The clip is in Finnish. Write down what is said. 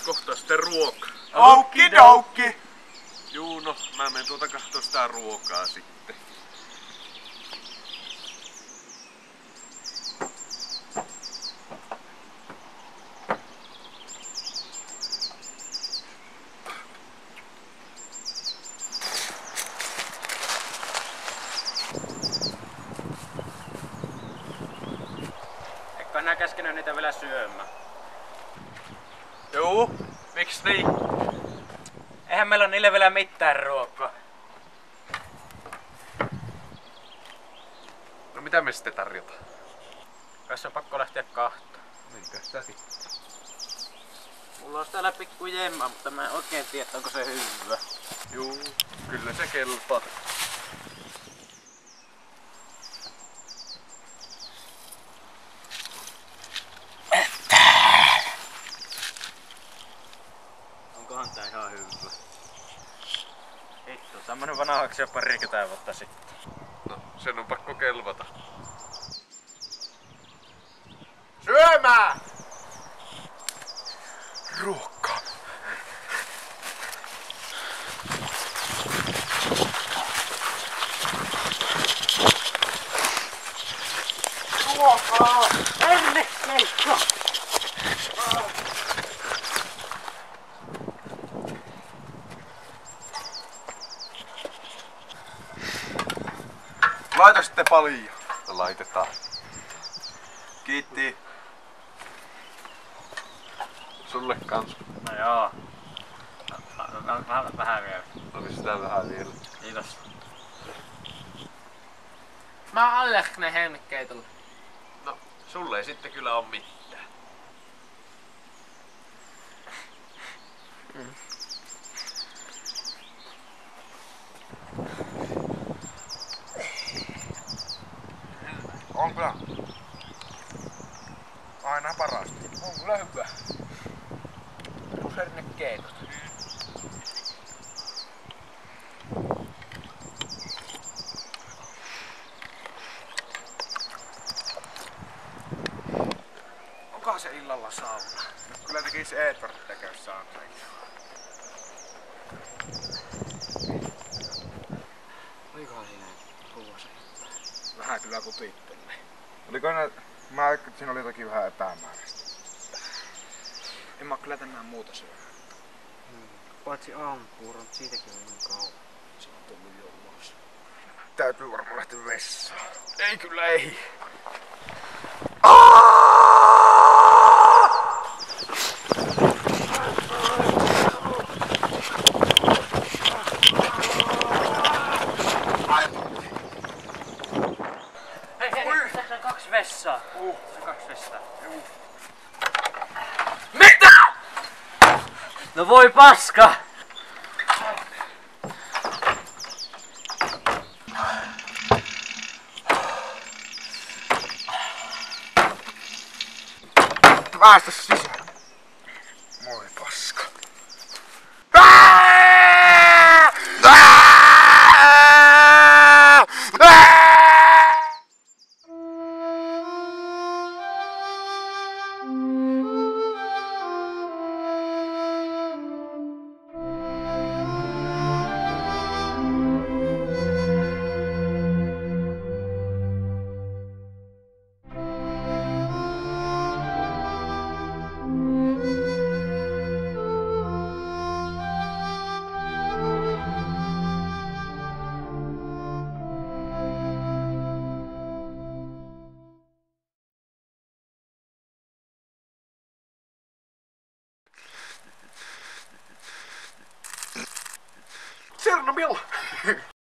kohtaa sitten ruokaa. Okidoki! Juu, no, mä menen kahtoo sitä ruokaa sitten. Eikö nää käskenyt niitä vielä syömään? Juu, miksi niin? Eihän meillä ole niille vielä mitään ruokaa. No mitä me sitten tarjotaan? Kai on pakko lähteä kahtoon. Minkä sitä sitten? Mulla on täällä pikku jemma, mutta mä en oikein tiedä, onko se hyvä. Juu, kyllä se kelpaa. Onkohan tää ihan hyvä? Hitto, tämmönen vanhaksi jo parikymmentä vuotta sitten. No, sen on pakko kelvata. Syömään! Ruokaa. Ruokaa! Enne leikkaa! Laita sitten paljon. Laitetaan. Kiitti. Sulle kans. No joo. Vähän vielä. Oli sitä vähän vielä. Kiitos. Mä oon Allekne Henkeitulla. No, sulle ei sitten kyllä oo mitään. On kyllä aina parasta. On kyllä hyvä. Pusernekeitot. Onkohan se illalla sauna? Nyt kyllä tekis Edward tekee sauna. Olikohan siinä ruoassa? Vähän kyllä kutittelee. Oliko ne... Mä ajattelin, että siinä oli jotakin vähän epämääräistä. En mä oo kyllä tänään muuta syödä. Paitsi aamupuuro, mutta siitäkin on niin kauan. Se on tullut jo ulos. Täytyy varmaan lähteä vessaan. Ei kyllä ei. Hei, tässä on 2 vessaa. Tässä on 2 vessaa. Mitä?! No voi paska! Päästä sisään. Moi paska. Chernobyl!